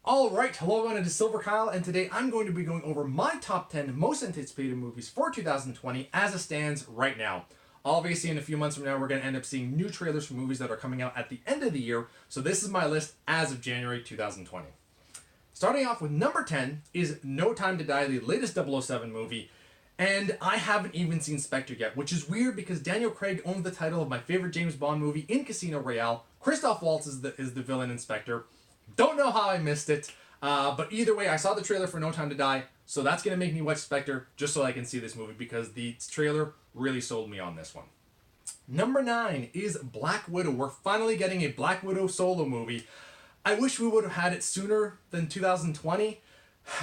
Alright, hello everyone, it is silverkyle, and today I'm going to be going over my top 10 most anticipated movies for 2020 as it stands right now. Obviously, in a few months from now, we're going to end up seeing new trailers for movies that are coming out at the end of the year, so this is my list as of January 2020. Starting off with number 10 is No Time to Die, the latest 007 movie, and I haven't even seen Spectre yet, which is weird because Daniel Craig owns the title of my favorite James Bond movie in Casino Royale. Christoph Waltz is the villain in Spectre. Don't know how I missed it, but either way, I saw the trailer for No Time to Die, so that's going to make me watch Spectre just so I can see this movie because the trailer really sold me on this one. Number 9 is Black Widow. We're finally getting a Black Widow solo movie. I wish we would have had it sooner than 2020,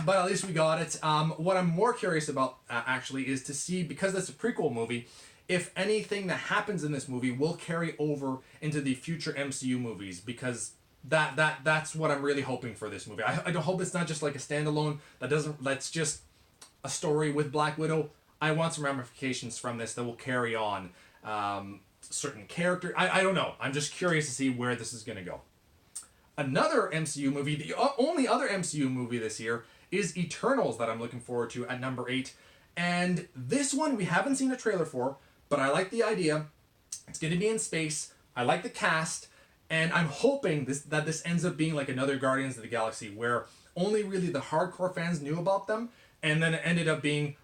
but at least we got it. What I'm more curious about, actually, is to see, because it's a prequel movie, if anything that happens in this movie will carry over into the future MCU movies, because that's what I'm really hoping for this movie. I don't hope it's not just like a standalone that's just a story with Black Widow. I want some ramifications from this that will carry on certain character. I don't know. I'm just curious to see where this is going to go. Another MCU movie, the only other MCU movie this year, is Eternals that I'm looking forward to at number 8. And this one we haven't seen a trailer for, but I like the idea. It's going to be in space. I like the cast. And I'm hoping that this ends up being like another Guardians of the Galaxy, where only really the hardcore fans knew about them, and then it ended up being,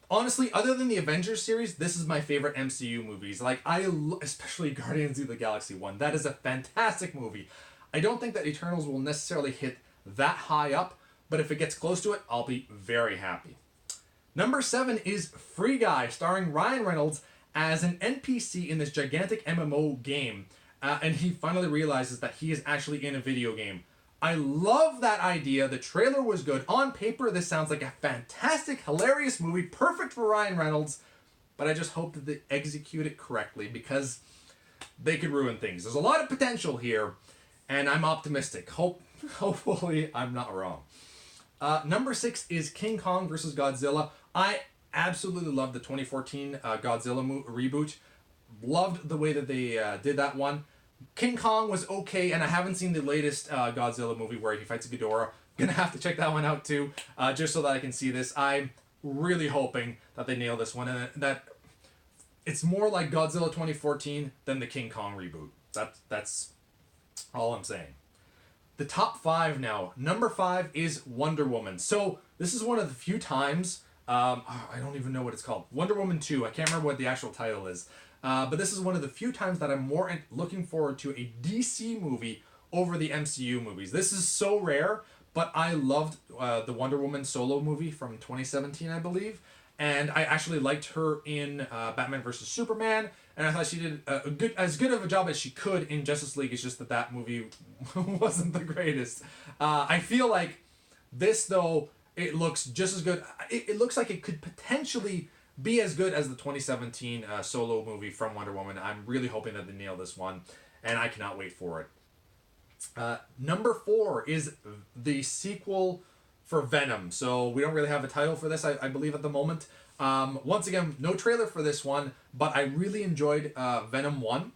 honestly, other than the Avengers series, this is my favorite MCU movies. Like, especially Guardians of the Galaxy 1. That is a fantastic movie. I don't think that Eternals will necessarily hit that high up, but if it gets close to it, I'll be very happy. Number 7 is Free Guy, starring Ryan Reynolds as an NPC in this gigantic MMO game. And he finally realizes that he is actually in a video game. I love that idea. The trailer was good. On paper, this sounds like a fantastic, hilarious movie, perfect for Ryan Reynolds. But I just hope that they execute it correctly because they could ruin things. There's a lot of potential here, and I'm optimistic. Hopefully, I'm not wrong. Number 6 is King Kong vs. Godzilla. I absolutely love the 2014 Godzilla reboot. Loved the way that they did that one. King Kong was okay, and I haven't seen the latest Godzilla movie where he fights Ghidorah. Gonna have to check that one out too, just so that I can see this. I'm really hoping that they nail this one, and that it's more like Godzilla 2014 than the King Kong reboot. That's all I'm saying. The top 5 now. Number 5 is Wonder Woman. So this is one of the few times, I don't even know what it's called. Wonder Woman 2. I can't remember what the actual title is. But this is one of the few times that I'm more looking forward to a DC movie over the MCU movies. This is so rare, but I loved the Wonder Woman solo movie from 2017, I believe. And I actually liked her in Batman vs. Superman. And I thought she did as good of a job as she could in Justice League. It's just that movie wasn't the greatest. I feel like this, though, it looks just as good. It looks like it could potentially be as good as the 2017 solo movie from Wonder Woman. I'm really hoping that they nail this one, and I cannot wait for it. Number 4 is the sequel for Venom. So we don't really have a title for this, I believe, at the moment. Once again, no trailer for this one, but I really enjoyed Venom 1.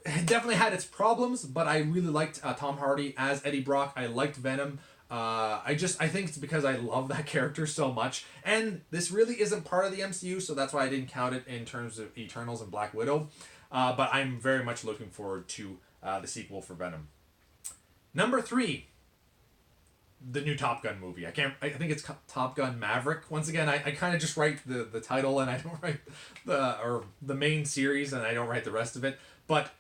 It definitely had its problems, but I really liked Tom Hardy as Eddie Brock. I liked Venom. I think it's because I love that character so much, and this really isn't part of the MCU, so that's why I didn't count it in terms of Eternals and Black Widow, but I'm very much looking forward to the sequel for Venom. Number 3, the new Top Gun movie. I think it's Top Gun Maverick. Once again, I kind of just write the title, and I don't write the main series, and I don't write the rest of it, but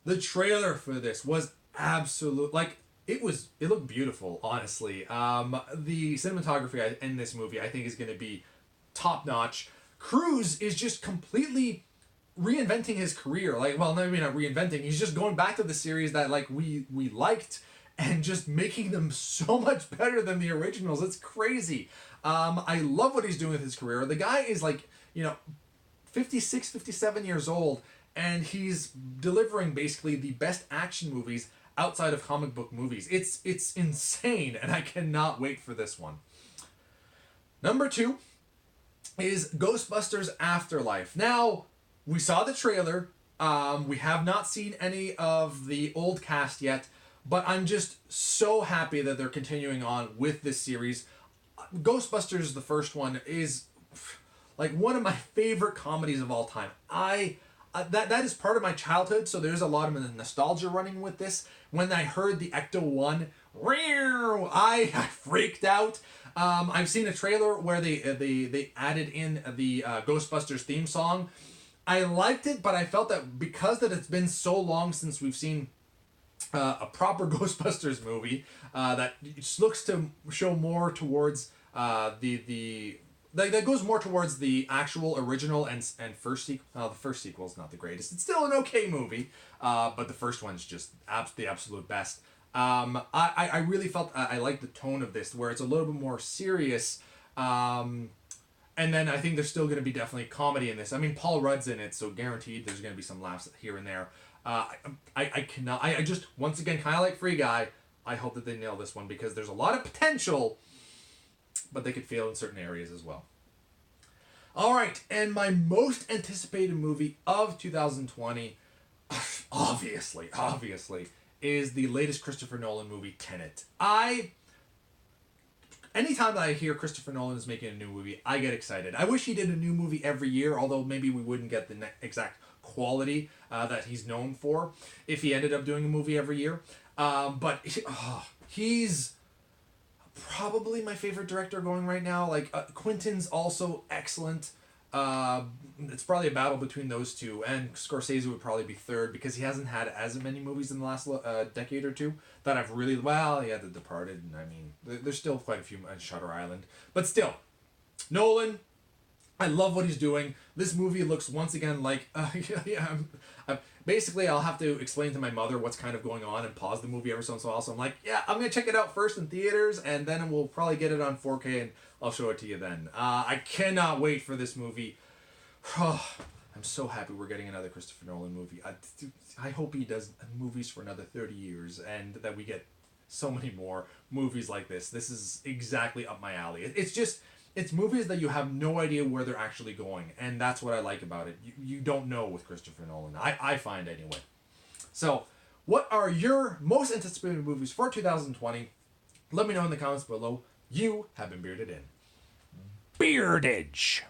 the trailer for this was absolute, like, it looked beautiful, honestly. The cinematography in this movie, I think, is going to be top-notch. Cruise is just completely reinventing his career. Like, well, maybe not reinventing. He's just going back to the series that, like, we liked and just making them so much better than the originals. It's crazy. I love what he's doing with his career. The guy is, like, 56, 57 years old, and he's delivering basically the best action movies outside of comic book movies. It's insane, and I cannot wait for this one. Number 2 is Ghostbusters Afterlife. Now, we saw the trailer. We have not seen any of the old cast yet, But I'm just so happy that they're continuing on with this series. Ghostbusters, the first one, is like one of my favorite comedies of all time. That is part of my childhood, so there's a lot of nostalgia running with this. When I heard the Ecto One, I freaked out. I've seen a trailer where they added in the Ghostbusters theme song. I liked it, but I felt that because that it's been so long since we've seen a proper Ghostbusters movie that just looks to show more towards that goes more towards the actual original and first sequel. The first sequel is not the greatest. It's still an okay movie, but the first one's just the absolute best. I really felt I liked the tone of this, where it's a little bit more serious. And then I think there's still going to be definitely comedy in this. I mean, Paul Rudd's in it, so guaranteed there's going to be some laughs here and there. I just, once again, kind of like Free Guy, I hope that they nail this one because there's a lot of potential, but they could fail in certain areas as well. All right, and my most anticipated movie of 2020, obviously, is the latest Christopher Nolan movie, Tenet. Anytime that I hear Christopher Nolan is making a new movie, I get excited. I wish he did a new movie every year, although maybe we wouldn't get the exact quality that he's known for if he ended up doing a movie every year. But he's probably my favorite director going right now. Like, Quentin's also excellent. It's probably a battle between those two, and Scorsese would probably be third because he hasn't had as many movies in the last decade or two that I've really... Well, he had The Departed, and I mean, there's still quite a few on Shutter Island. But still, Nolan, I love what he's doing. This movie looks once again like... basically, I'll have to explain to my mother what's kind of going on and pause the movie every once in a while. So I'm like, yeah, I'm going to check it out first in theaters, and then we'll probably get it on 4K, and I'll show it to you then. I cannot wait for this movie. I'm so happy we're getting another Christopher Nolan movie. I hope he does movies for another 30 years, and that we get so many more movies like this. This is exactly up my alley. It's movies that you have no idea where they're actually going, and that's what I like about it. You don't know with Christopher Nolan. I find anyway. So, what are your most anticipated movies for 2020? Let me know in the comments below. You have been bearded in. Beardage.